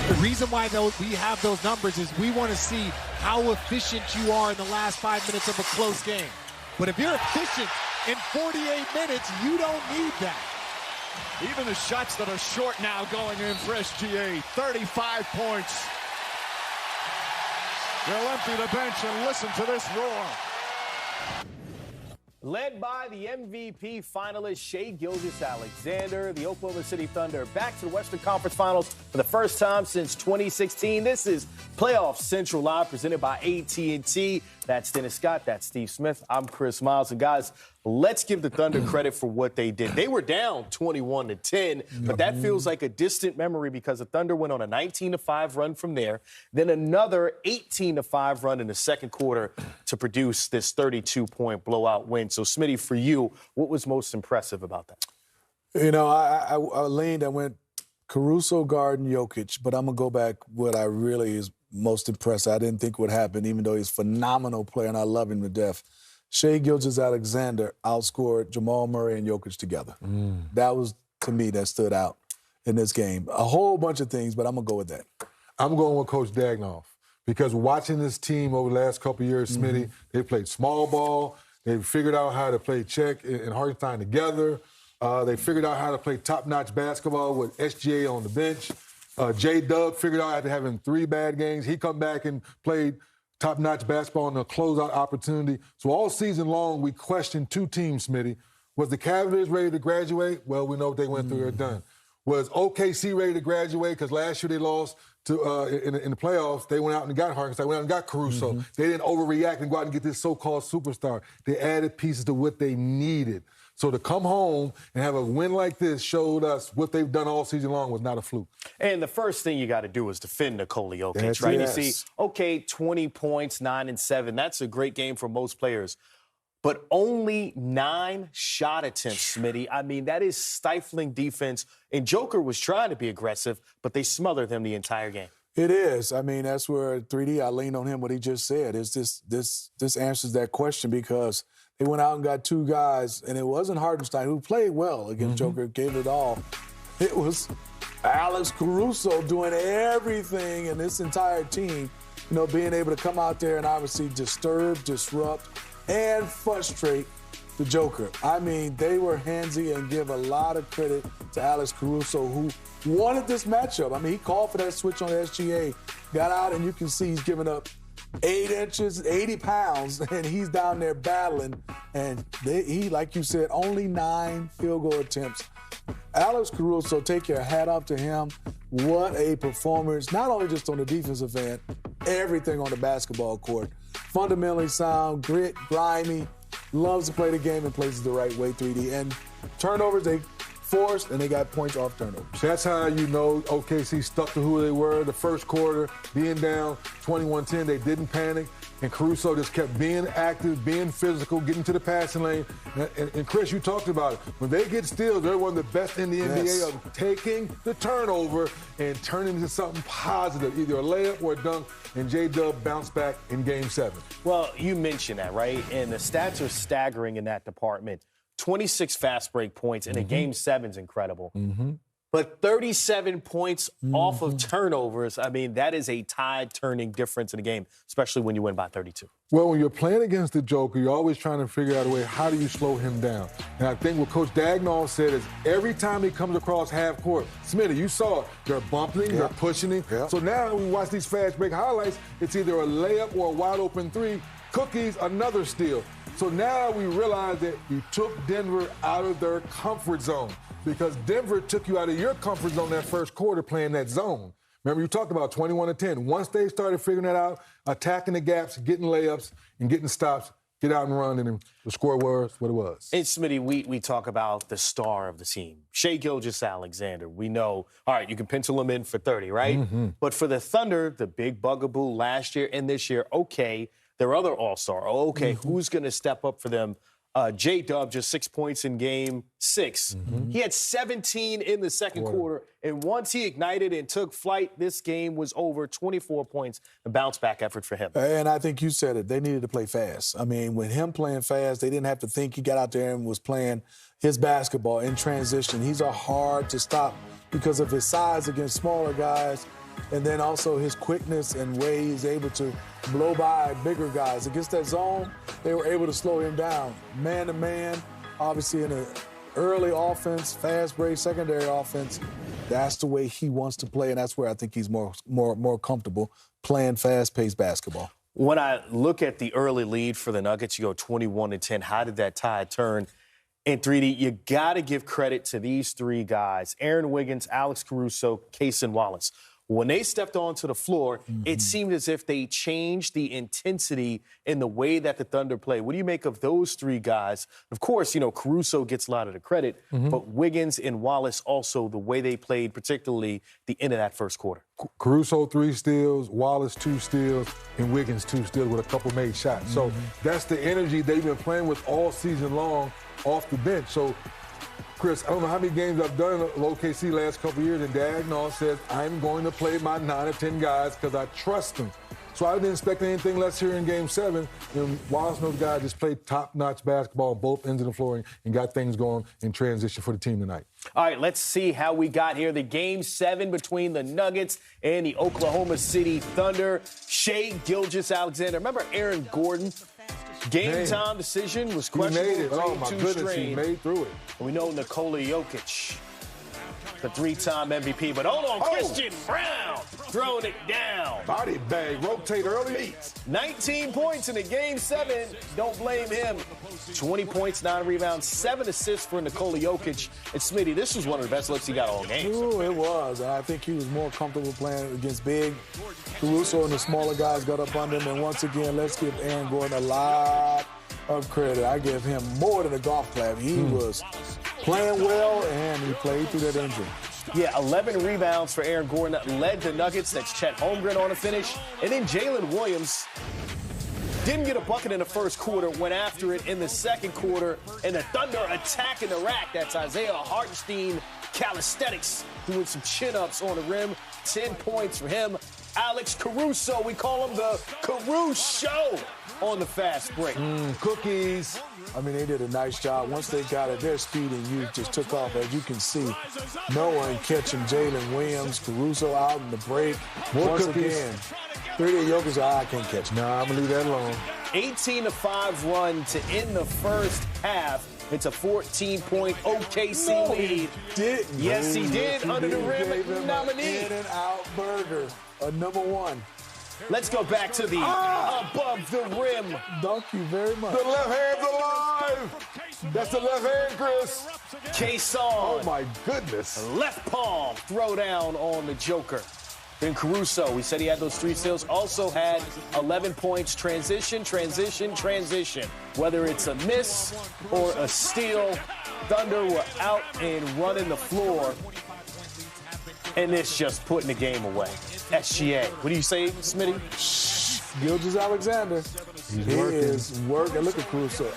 The reason why we have those numbers is we want to see how efficient you are in the last 5 minutes of a close game. But if you're efficient in 48 minutes, you don't need that. Even the shots that are short now going in for SGA. 35 points. They'll empty the bench and listen to this roar. Led by the MVP finalist Shai Gilgeous-Alexander, the Oklahoma City Thunder back to the Western Conference Finals for the first time since 2016. This is Playoff Central Live presented by AT&T. That's Dennis Scott. That's Steve Smith. I'm Chris Miles. And, guys, let's give the Thunder credit for what they did. They were down 21-10, but that feels like a distant memory because the Thunder went on a 19-5 run from there, then another 18-5 run in the second quarter to produce this 32-point blowout win. So, Smitty, for you, what was most impressive about that? You know, I went Caruso, Garden, Jokic, but I'm going to go back what I really is most impressed. I didn't think would happen, even though he's a phenomenal player and I love him to death. Shai Gilgeous-Alexander outscored Jamal Murray and Jokic together. That was, to me, that stood out in this game. A whole bunch of things, but I'm going to go with that. I'm going with Coach Daigneault because watching this team over the last couple of years, Smitty, they played small ball. They figured out how to play check and Hartenstein together. They figured out how to play top-notch basketball with SGA on the bench. J-Dub figured out after having 3 bad games, he come back and played top-notch basketball in a closeout opportunity. So all season long, we questioned 2 teams, Smitty. Was the Cavaliers ready to graduate? Well, we know what they went through, they're done. Was OKC ready to graduate? Because last year they lost to in the playoffs. They went out and got Hartenstein, went out and got Caruso. They didn't overreact and go out and get this so-called superstar. They added pieces to what they needed. So to come home and have a win like this showed us what they've done all season long was not a fluke. And the first thing you got to do is defend Nikola Jokic, right? Yes. You see, okay, 20 points, 9 and 7. That's a great game for most players. But only 9 shot attempts, Smitty. I mean, that is stifling defense. And Joker was trying to be aggressive, but they smothered him the entire game. It is. I mean, that's where 3D, I leaned on him, what he just said. Is this answers that question because they went out and got 2 guys, and it wasn't Hartenstein, who played well against Joker, gave it all. It was Alex Caruso doing everything, and this entire team, you know, being able to come out there and obviously disturb, disrupt, and frustrate the Joker. I mean, they were handsy and give a lot of credit to Alex Caruso, who wanted this matchup. I mean, he called for that switch on the SGA, got out, and you can see he's giving up 8 inches, 80 pounds, and he's down there battling. And he, like you said, only 9 field goal attempts. Alex Caruso, take your hat off to him. What a performance, not only just on the defensive end, everything on the basketball court. Fundamentally sound, grit, grimy, loves to play the game and plays it the right way, 3D. And turnovers, they forced, and they got points off turnovers. That's how you know OKC stuck to who they were. The first quarter, being down 21-10, they didn't panic. And Caruso just kept being active, being physical, getting to the passing lane. And Chris, you talked about it. When they get steals, they're one of the best in the NBA of taking the turnover and turning into something positive, either a layup or a dunk. And J-Dub bounced back in Game 7. Well, you mentioned that, right? And the stats are staggering in that department. 26 fast break points in a Game 7's incredible. But 37 points off of turnovers, I mean, that is a tide-turning difference in a game, especially when you win by 32. Well, when you're playing against the Joker, you're always trying to figure out a way, how do you slow him down? And I think what Coach Daigneault said is every time he comes across half court, Smitty, you saw it, they're bumping him, they're pushing him. So now when we watch these fast break highlights, it's either a layup or a wide-open 3. Cookies, another steal. So now we realize that you took Denver out of their comfort zone because Denver took you out of your comfort zone that first quarter playing that zone. Remember, you talked about 21-10. Once they started figuring that out, attacking the gaps, getting layups, and getting stops, get out and run, and the score was what it was. And, Smitty, we talk about the star of the team, Shai Gilgeous-Alexander. We know, all right, you can pencil him in for 30, right? But for the Thunder, the big bugaboo last year and this year, okay, their other all-star. Okay, who's going to step up for them? J-Dub, just 6 points in Game 6. He had 17 in the second quarter, and once he ignited and took flight, this game was over. 24 points, a bounce-back effort for him. And I think you said it. They needed to play fast. I mean, with him playing fast, they didn't have to think. He got out there and was playing his basketball in transition. He's hard to stop because of his size against smaller guys. and then also his quickness and way he's able to blow by bigger guys. Against that zone, they were able to slow him down. Man-to-man, obviously in an early offense, fast-break secondary offense, that's the way he wants to play, and that's where I think he's more comfortable playing fast-paced basketball. When I look at the early lead for the Nuggets, you go 21-10. How did that tide turn? In 3D, you got to give credit to these three guys, Aaron Wiggins, Alex Caruso, Cason Wallace. When they stepped onto the floor, it seemed as if they changed the intensity in the way that the Thunder play. What do you make of those three guys? Of course, you know, Caruso gets a lot of the credit, but Wiggins and Wallace also, the way they played, particularly the end of that first quarter. Caruso 3 steals, Wallace 2 steals, and Wiggins 2 steals with a couple made shots. So that's the energy they've been playing with all season long off the bench. So, Chris, I don't know how many games I've done in OKC last couple of years, and Dagnall says, I'm going to play my 9 or 10 guys because I trust them. So I didn't expect anything less here in Game 7. And Wallace and those guys just played top-notch basketball on both ends of the floor and got things going in transition for the team tonight. All right, let's see how we got here. The Game 7 between the Nuggets and the Oklahoma City Thunder. Shai Gilgeous-Alexander. Remember Aaron Gordon? Game-time decision was questionable. He made it. Oh, my goodness, he made through it. We know Nikola Jokic, the 3-time MVP. But hold on, Christian Brown throwing it down. Body bag, rotate early. 19 points in the Game 7. Don't blame him. 20 points, 9 rebounds, 7 assists for Nikola Jokic. And Smitty, this was one of the best looks he got all game. Ooh, it was. I think he was more comfortable playing against big. Caruso and the smaller guys got up under him. And once again, let's give Aaron Gordon a lot of credit. I give him more than a golf clap. He was playing well, and he played through that injury. Yeah, 11 rebounds for Aaron Gordon that led the Nuggets. That's Chet Holmgren on the finish. And then Jalen Williams didn't get a bucket in the first quarter, went after it in the second quarter, and the Thunder attacking the rack. That's Isaiah Hartenstein calisthenics doing some chin-ups on the rim. 10 points for him. Alex Caruso, we call him the Caruso Show on the fast break. Cookies. I mean, they did a nice job. Once they got it, their speed and youth just took off. As you can see, no one catching Jalen Williams, Caruso out in the break. Once again, 3D Jokic, I can't catch him. Nah, I'm going to leave that alone. 18-5 run to end the first half. It's a 14-point OKC lead. Yes, he did. Under the rim nominee. In-and-out burger, a #1. Let's go back to the above the rim. Thank you very much. The left hand's alive. That's the left hand, Chris. Cason. Oh, my goodness. Left palm throw down on the Joker. Then Caruso, we said he had those 3 steals, also had 11 points, transition. Whether it's a miss or a steal, Thunder were out and running the floor. And it's just putting the game away. SGA. What do you say, Smitty? Gilgeous-Alexander. He's working. Look at Caruso.